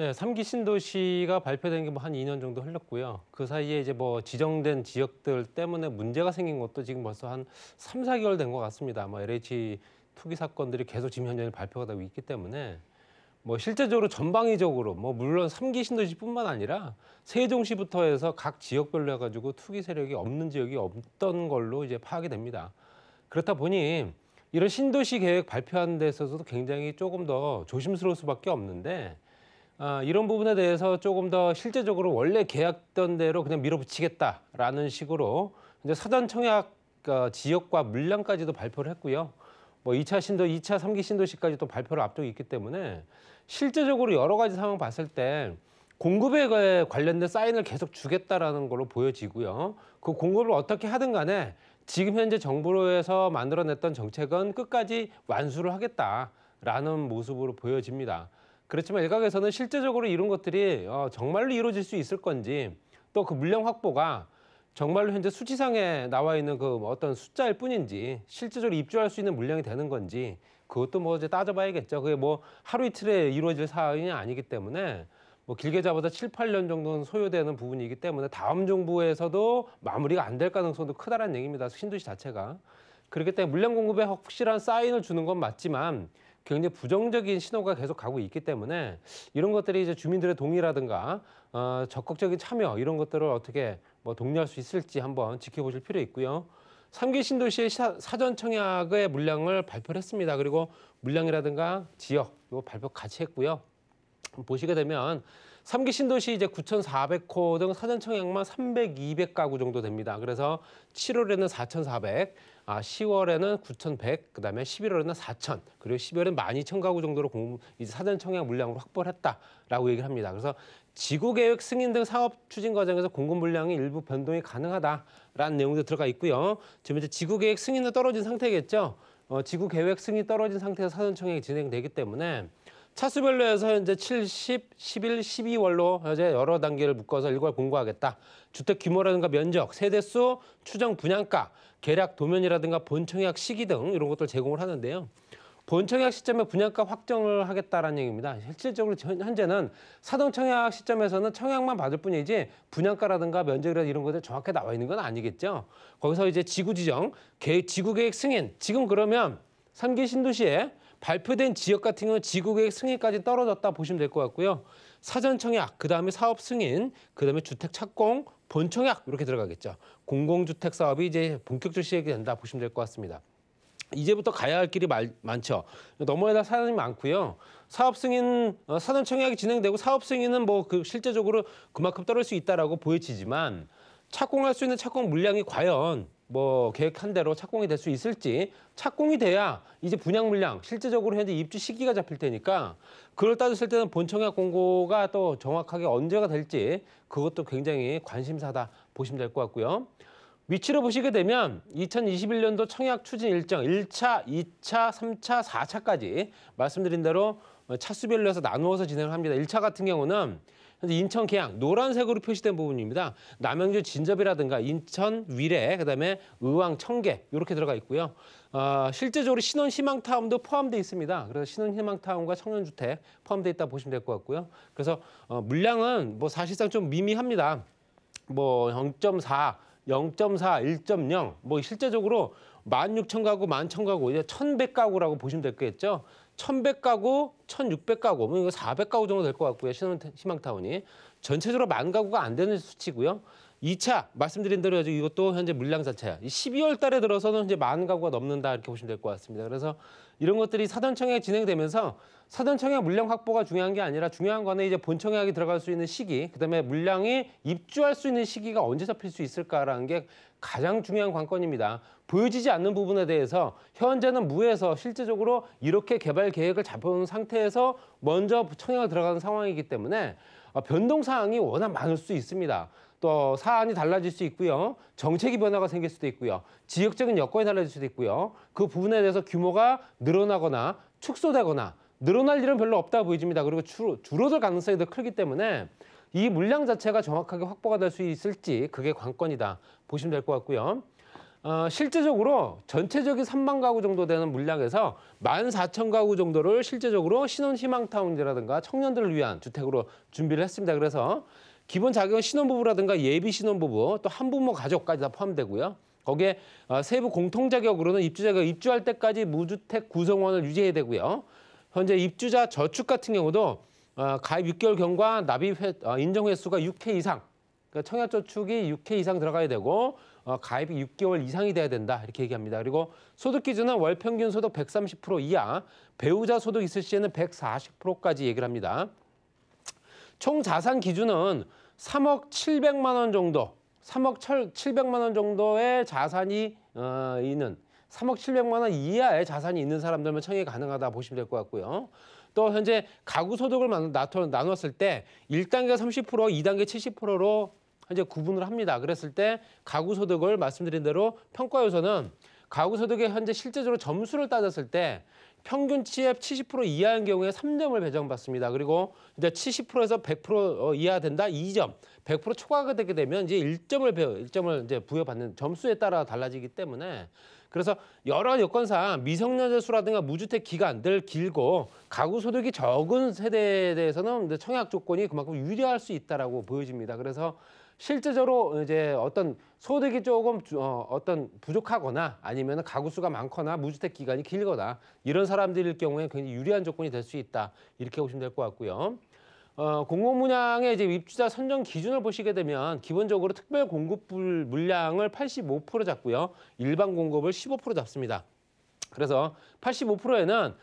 네, 3기 신도시가 발표된 게 뭐 한 2년 정도 흘렀고요. 그 사이에 이제 뭐 지정된 지역들 때문에 문제가 생긴 것도 지금 벌써 한 3, 4개월 된 것 같습니다. 뭐 LH 투기 사건들이 계속 지금 현재 발표가 되고 있기 때문에 뭐 실제적으로 전방위적으로 뭐 물론 3기 신도시뿐만 아니라 세종시부터 해서 각 지역별로 해가지고 투기 세력이 없는 지역이 없던 걸로 이제 파악이 됩니다. 그렇다 보니 이런 신도시 계획 발표하는 데 있어서도 굉장히 조금 더 조심스러울 수밖에 없는데 이런 부분에 대해서 조금 더 실제적으로 원래 계약던 대로 그냥 밀어붙이겠다라는 식으로 이제 사전 청약 지역과 물량까지도 발표를 했고요. 뭐 2차 3기 신도시까지 또 발표를 앞두고 있기 때문에 실제적으로 여러 가지 상황 봤을 때 공급에 관련된 사인을 계속 주겠다라는 걸로 보여지고요. 그 공급을 어떻게 하든 간에 지금 현재 정부에서 만들어냈던 정책은 끝까지 완수를 하겠다라는 모습으로 보여집니다. 그렇지만 일각에서는 실제적으로 이런 것들이 정말로 이루어질 수 있을 건지 또 그 물량 확보가 정말로 현재 수치상에 나와 있는 그 어떤 숫자일 뿐인지 실제적으로 입주할 수 있는 물량이 되는 건지 그것도 뭐 이제 따져봐야겠죠. 그게 뭐 하루 이틀에 이루어질 사안이 아니기 때문에 뭐 길게 잡아서 7, 8년 정도는 소요되는 부분이기 때문에 다음 정부에서도 마무리가 안 될 가능성도 크다는 얘기입니다. 신도시 자체가. 그렇기 때문에 물량 공급에 확실한 사인을 주는 건 맞지만 굉장히 부정적인 신호가 계속 가고 있기 때문에 이런 것들이 이제 주민들의 동의라든가 적극적인 참여 이런 것들을 어떻게 뭐 독려할 수 있을지 한번 지켜보실 필요 있고요. 3기 신도시의 사전 청약의 물량을 발표를 했습니다. 그리고 물량이라든가 지역 이거 발표 같이 했고요. 보시게 되면 3기 신도시 이제 9,400호 등 사전 청약만 300, 200가구 정도 됩니다. 그래서 7월에는 4,400, 10월에는 9,100, 그다음에 11월에는 4,000, 그리고 12월에는 12,000가구 정도로 이제 사전 청약 물량으로 확보를 했다라고 얘기를 합니다. 그래서 지구 계획 승인 등 사업 추진 과정에서 공급 물량이 일부 변동이 가능하다라는 내용도 들어가 있고요. 지금 이제 지구 계획 승인은 떨어진 상태겠죠. 지구 계획 승인이 떨어진 상태에서 사전 청약이 진행되기 때문에 차수별로 해서 현재 70, 11, 12월로 현재 여러 단계를 묶어서 일괄 공고하겠다. 주택 규모라든가 면적, 세대수, 추정 분양가, 계략 도면이라든가 본청약 시기 등 이런 것들 제공을 하는데요. 본청약 시점에 분양가 확정을 하겠다라는 얘기입니다. 실질적으로 현재는 사전청약 시점에서는 청약만 받을 뿐이지 분양가라든가 면적이라든가 이런 것들이 정확하게 나와 있는 건 아니겠죠. 거기서 이제 지구 지정, 지구계획 승인, 지금 그러면 3기 신도시에 발표된 지역 같은 경우는 지구계획 승인까지 떨어졌다 보시면 될 것 같고요. 사전 청약, 그다음에 사업 승인, 그다음에 주택 착공, 본청약 이렇게 들어가겠죠. 공공주택 사업이 이제 본격적으로 시작이 된다 보시면 될 것 같습니다. 이제부터 가야 할 길이 많죠. 넘어야 사람이 많고요. 사업 승인, 사전 청약이 진행되고 사업 승인은 뭐 실제적으로 그만큼 떨어질 수 있다라고 보여지지만 착공할 수 있는 착공 물량이 과연 뭐 계획한 대로 착공이 될 수 있을지, 착공이 돼야 이제 분양 물량 실제적으로 현재 입주 시기가 잡힐 테니까 그걸 따졌을 때는 본청약 공고가 또 정확하게 언제가 될지 그것도 굉장히 관심사다 보시면 될 것 같고요. 위치로 보시게 되면 2021년도 청약 추진 일정 1차, 2차, 3차, 4차까지 말씀드린 대로 차수별로 해서 나누어서 진행을 합니다. 1차 같은 경우는 현재 인천 계양 노란색으로 표시된 부분입니다. 남양주 진접이라든가 인천 위례, 그다음에 의왕 청계 이렇게 들어가 있고요. 실제적으로 신혼 희망타운도 포함되어 있습니다. 그래서 신혼 희망타운과 청년주택 포함되어 있다 보시면 될 것 같고요. 그래서 물량은 뭐 사실상 좀 미미합니다. 뭐 0.4, 1.0, 뭐 실제적으로 16,000가구, 11,000가구, 이제 1,100가구라고 보시면 될 거겠죠. 1,100가구, 1,600가구, 뭐 이거 400가구 정도 될 것 같고요. 희망타운이. 전체적으로 10,000가구가 안 되는 수치고요. 2차 말씀드린 대로 이것도 현재 물량 자체야. 12월 달에 들어서는 이제 10,000가구가 넘는다 이렇게 보시면 될 것 같습니다. 그래서 이런 것들이 사전 청약이 진행되면서 사전 청약 물량 확보가 중요한 게 아니라 중요한 거는 이제 본 청약이 들어갈 수 있는 시기, 그다음에 물량이 입주할 수 있는 시기가 언제 잡힐 수 있을까라는 게 가장 중요한 관건입니다. 보여지지 않는 부분에 대해서 현재는 무에서 실제적으로 이렇게 개발 계획을 잡아놓은 상태에서 먼저 청약을 들어가는 상황이기 때문에 변동 사항이 워낙 많을 수 있습니다. 또 사안이 달라질 수 있고요. 정책이 변화가 생길 수도 있고요. 지역적인 여건이 달라질 수도 있고요. 그 부분에 대해서 규모가 늘어나거나 축소되거나 늘어날 일은 별로 없다 보여집니다. 그리고 줄어들 가능성이 더 크기 때문에 이 물량 자체가 정확하게 확보가 될 수 있을지 그게 관건이다 보시면 될 것 같고요. 실제적으로 전체적인 3만 가구 정도 되는 물량에서 14,000가구 정도를 실제적으로 신혼희망타운이라든가 청년들을 위한 주택으로 준비를 했습니다. 그래서 기본 자격은 신혼부부라든가 예비 신혼부부, 또 한부모 가족까지 다 포함되고요. 거기에 세부 공통 자격으로는 입주자가 입주할 때까지 무주택 구성원을 유지해야 되고요. 현재 입주자 저축 같은 경우도 가입 6개월 경과 납입 인정 횟수가 6회 이상, 그러니까 청약저축이 6회 이상 들어가야 되고 가입이 6개월 이상이 돼야 된다 이렇게 얘기합니다. 그리고 소득 기준은 월 평균 소득 130% 이하, 배우자 소득 있을 시에는 140%까지 얘기를 합니다. 총 자산 기준은 3억 700만 원 정도, 3억 700만 원 정도의 자산이 있는 3억 700만 원 이하의 자산이 있는 사람들만 청약이 가능하다 보시면 될 것 같고요. 또 현재 가구 소득을 나눴을 때 1단계 30%, 2단계 70%로 현재 구분을 합니다. 그랬을 때 가구 소득을 말씀드린 대로 평가 요소는 가구 소득의 현재 실제적으로 점수를 따졌을 때 평균치의 70% 이하인 경우에 3점을 배정받습니다. 그리고 이제 70%에서 100% 이하 된다 2점, 100% 초과가 되게 되면 이제 1점을 이제 부여받는 점수에 따라 달라지기 때문에 그래서 여러 여건상 미성년자 수라든가 무주택 기간들 길고 가구 소득이 적은 세대에 대해서는 이제 청약 조건이 그만큼 유리할 수 있다라고 보여집니다. 그래서 실제적으로 이제 어떤 소득이 조금 어떤 부족하거나 아니면 가구 수가 많거나 무주택 기간이 길거나 이런 사람들일 경우에 굉장히 유리한 조건이 될 수 있다 이렇게 보시면 될 것 같고요. 공공분양의 이제 입주자 선정 기준을 보시게 되면 기본적으로 특별 공급 물량을 85% 잡고요. 일반 공급을 15% 잡습니다. 그래서 85%에는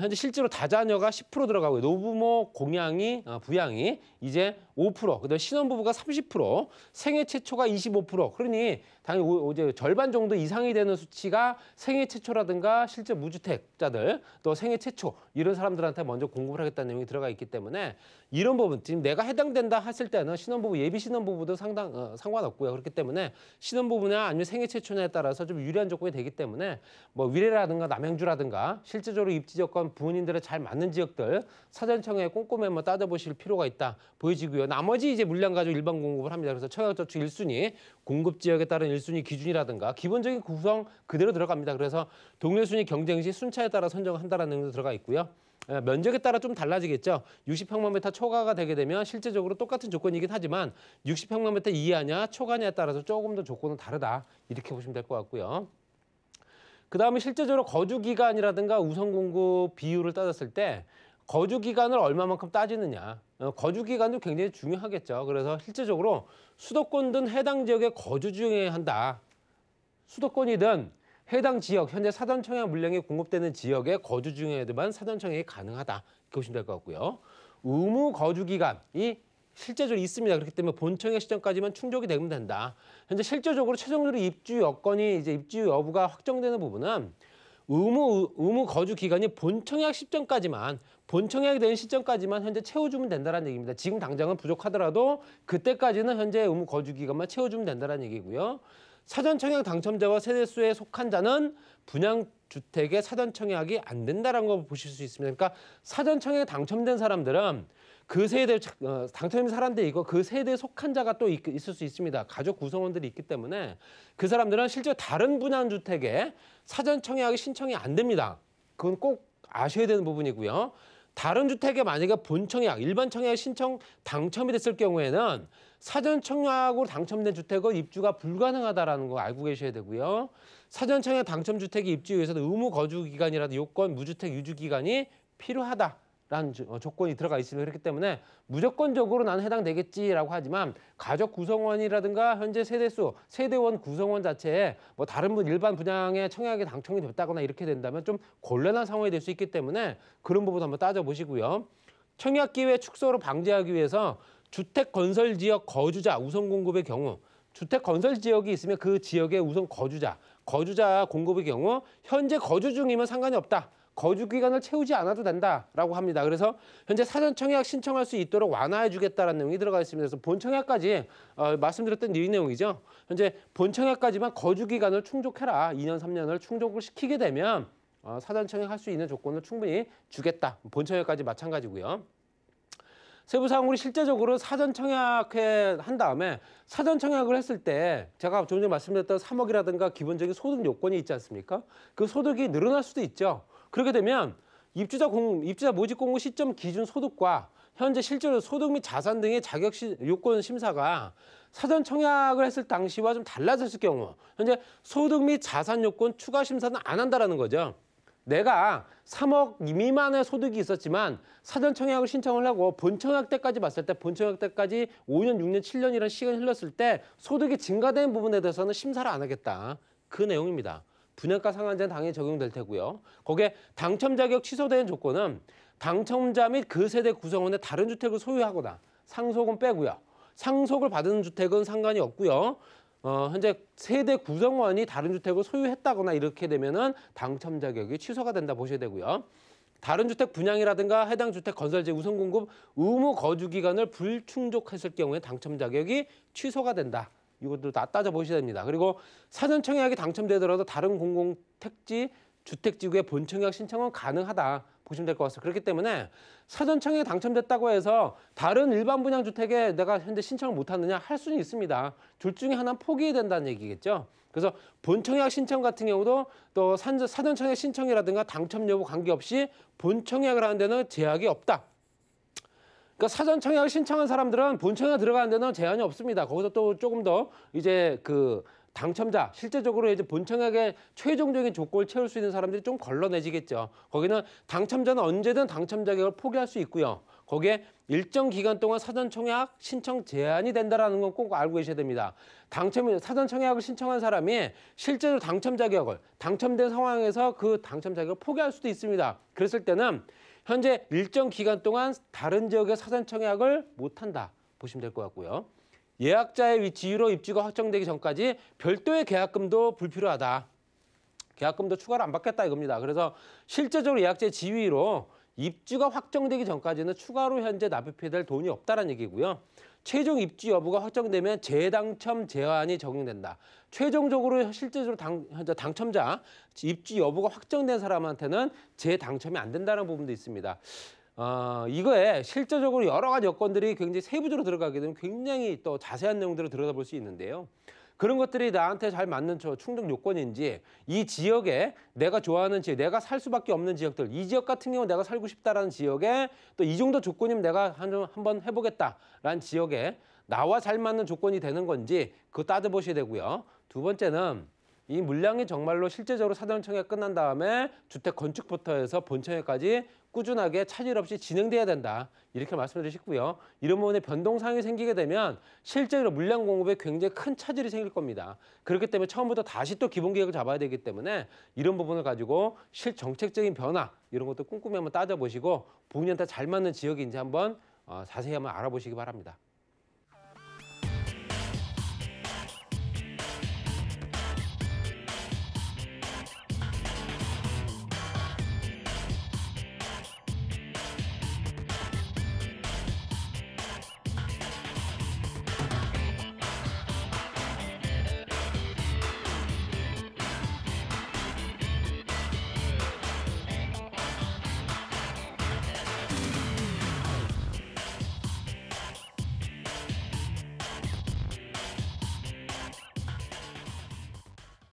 현재 실제로 다자녀가 10% 들어가고요. 노부모 공양이 부양이 이제 5%, 그다음에 신혼부부가 30%, 생애 최초가 25%. 그러니 당연히 이제 절반 정도 이상이 되는 수치가 생애 최초라든가 실제 무주택자들 또 생애 최초 이런 사람들한테 먼저 공급을 하겠다는 내용이 들어가 있기 때문에 이런 부분 지금 내가 해당된다 했을 때는 신혼부부 예비 신혼부부도 상관없고요. 그렇기 때문에 신혼부부냐 아니면 생애 최초냐에 따라서 좀 유리한 조건이 되기 때문에 뭐 위례라든가 남양주라든가 실제적으로 입지 조건 부모님들에 잘 맞는 지역들 사전청약에 꼼꼼히 한번 따져보실 필요가 있다 보여지고요. 나머지 이제 물량 가지고 일반 공급을 합니다. 그래서 청약저축 1순위 공급 지역에 따른 1순위 기준이라든가 기본적인 구성 그대로 들어갑니다. 그래서 동일 순위 경쟁 시 순차에 따라 선정한다는 내용도 들어가 있고요. 면적에 따라 좀 달라지겠죠. 60평방미터 초과가 되게 되면 실제적으로 똑같은 조건이긴 하지만 60평방미터 이하냐 초과냐에 따라서 조금 더 조건은 다르다 이렇게 보시면 될 것 같고요. 그다음에 실제적으로 거주기간이라든가 우선공급 비율을 따졌을 때 거주기간을 얼마만큼 따지느냐. 거주기간도 굉장히 중요하겠죠. 그래서 실제적으로 수도권든 해당 지역에 거주 중에 한다. 수도권이든 해당 지역, 현재 사전청약 물량이 공급되는 지역에 거주 중에만 사전청약이 가능하다. 이렇게 보시면 될 것 같고요. 의무 거주기간이 실제적으로 있습니다. 그렇기 때문에 본청약 시점까지만 충족이 되면 된다. 현재 실제적으로 최종적으로 입주 여건이 이제 입주 여부가 확정되는 부분은 의무 거주 기간이 본청약 시점까지만 본청약이 된 시점까지만 현재 채워주면 된다는 얘기입니다. 지금 당장은 부족하더라도 그때까지는 현재 의무 거주 기간만 채워주면 된다는 얘기고요. 사전청약 당첨자와 세대수에 속한 자는 분양주택의 사전청약이 안 된다는 걸 보실 수 있습니다. 그러니까 사전청약에 당첨된 사람들은 그 세대 당첨된 사람들이 있고 그 세대에 속한 자가 또 있을 수 있습니다. 가족 구성원들이 있기 때문에 그 사람들은 실제 다른 분양주택에 사전청약이 신청이 안 됩니다. 그건 꼭 아셔야 되는 부분이고요. 다른 주택에 만약에 본청약, 일반 청약 신청 당첨이 됐을 경우에는 사전청약으로 당첨된 주택은 입주가 불가능하다는 거 알고 계셔야 되고요. 사전청약 당첨 주택이 입주 위해서는 의무 거주 기간이라도 요건 무주택 유지 기간이 필요하다. 라는 조건이 들어가 있습니다. 그렇기 때문에 무조건적으로 나는 해당되겠지라고 하지만 가족 구성원이라든가 현재 세대수, 세대원 구성원 자체에 뭐 다른 일반 분양에 청약에 당첨이 됐다거나 이렇게 된다면 좀 곤란한 상황이 될 수 있기 때문에 그런 부분 한번 따져보시고요. 청약 기회 축소를 방지하기 위해서 주택 건설 지역 거주자 우선 공급의 경우 주택 건설 지역이 있으면 그 지역의 우선 거주자 공급의 경우 현재 거주 중이면 상관이 없다. 거주 기간을 채우지 않아도 된다라고 합니다. 그래서 현재 사전청약 신청할 수 있도록 완화해 주겠다라는 내용이 들어가 있습니다. 그래서 본청약까지 말씀드렸던 이 내용이죠. 현재 본청약까지만 거주 기간을 충족해라. 2년, 3년을 충족을 시키게 되면 사전청약할 수 있는 조건을 충분히 주겠다. 본청약까지 마찬가지고요. 세부 사항으로 실제적으로 사전 청약해 한 다음에 사전 청약을 했을 때 제가 좀 전에 말씀드렸던 3억이라든가 기본적인 소득 요건이 있지 않습니까? 그 소득이 늘어날 수도 있죠. 그렇게 되면 입주자 모집 공고 시점 기준 소득과 현재 실제로 소득 및 자산 등의 자격 요건 심사가 사전 청약을 했을 당시와 좀 달라졌을 경우 현재 소득 및 자산 요건 추가 심사는 안 한다라는 거죠. 내가 3억 미만의 소득이 있었지만 사전 청약을 신청을 하고 본 청약 때까지 봤을 때 본 청약 때까지 5년, 6년, 7년이라는 시간이 흘렀을 때 소득이 증가된 부분에 대해서는 심사를 안 하겠다. 그 내용입니다. 분양가 상한제는 당연히 적용될 테고요. 거기에 당첨 자격 취소된 조건은 당첨자 및 그 세대 구성원의 다른 주택을 소유하거나 상속은 빼고요. 상속을 받은 주택은 상관이 없고요. 현재 세대 구성원이 다른 주택을 소유했다거나 이렇게 되면은 당첨 자격이 취소가 된다 보셔야 되고요. 다른 주택 분양이라든가 해당 주택 건설재 우선 공급 의무 거주 기간을 불충족했을 경우에 당첨 자격이 취소가 된다. 이것도 다 따져보셔야 됩니다. 그리고 사전 청약이 당첨되더라도 다른 공공택지 주택지구의 본청약 신청은 가능하다 보시면 될 것 같습니다. 그렇기 때문에 사전 청약이 당첨됐다고 해서 다른 일반 분양 주택에 내가 현재 신청을 못하느냐 할 수는 있습니다. 둘 중에 하나는 포기해야 된다는 얘기겠죠. 그래서 본청약 신청 같은 경우도 또 사전 청약 신청이라든가 당첨 여부 관계없이 본청약을 하는 데는 제약이 없다. 그러니까 사전 청약을 신청한 사람들은 본청약 들어가는 데는 제한이 없습니다. 거기서 또 조금 더 이제 그 당첨자, 실제적으로 이제 본청약의 최종적인 조건을 채울 수 있는 사람들이 좀 걸러내지겠죠. 거기는 당첨자는 언제든 당첨 자격을 포기할 수 있고요. 거기에 일정 기간 동안 사전 청약 신청 제한이 된다는 건 꼭 알고 계셔야 됩니다. 사전 청약을 신청한 사람이 실제로 당첨 자격을 당첨된 상황에서 그 당첨 자격을 포기할 수도 있습니다. 그랬을 때는 현재 일정 기간 동안 다른 지역의 사전 청약을 못한다 보시면 될 것 같고요. 예약자의 지위로 입주가 확정되기 전까지 별도의 계약금도 불필요하다. 계약금도 추가로 안 받겠다 이겁니다. 그래서 실제적으로 예약자의 지위로 입주가 확정되기 전까지는 추가로 현재 납입해야 될 돈이 없다는 얘기고요. 최종 입주 여부가 확정되면 재당첨 제한이 적용된다. 최종적으로 실제적으로 당첨자 입주 여부가 확정된 사람한테는 재당첨이 안 된다는 부분도 있습니다. 이거에 실제적으로 여러 가지 여건들이 굉장히 세부적으로 들어가게 되면 굉장히 또 자세한 내용들을 들여다볼 수 있는데요. 그런 것들이 나한테 잘 맞는 충족 요건인지 이 지역에 내가 좋아하는 지역, 내가 살 수밖에 없는 지역들, 이 지역 같은 경우 내가 살고 싶다라는 지역에 또 이 정도 조건이면 내가 한번 해보겠다라는 지역에 나와 잘 맞는 조건이 되는 건지 그거 따져보셔야 되고요. 두 번째는 이 물량이 정말로 실제적으로 사전 청약 끝난 다음에 주택 건축부터 해서 본청약까지 꾸준하게 차질 없이 진행돼야 된다. 이렇게 말씀드리고 싶고요. 이런 부분에 변동사항이 생기게 되면 실제로 물량 공급에 굉장히 큰 차질이 생길 겁니다. 그렇기 때문에 처음부터 다시 또 기본 계획을 잡아야 되기 때문에 이런 부분을 가지고 실정책적인 변화 이런 것도 꼼꼼히 한번 따져보시고 본인한테 잘 맞는 지역인지 한번 자세히 한번 알아보시기 바랍니다.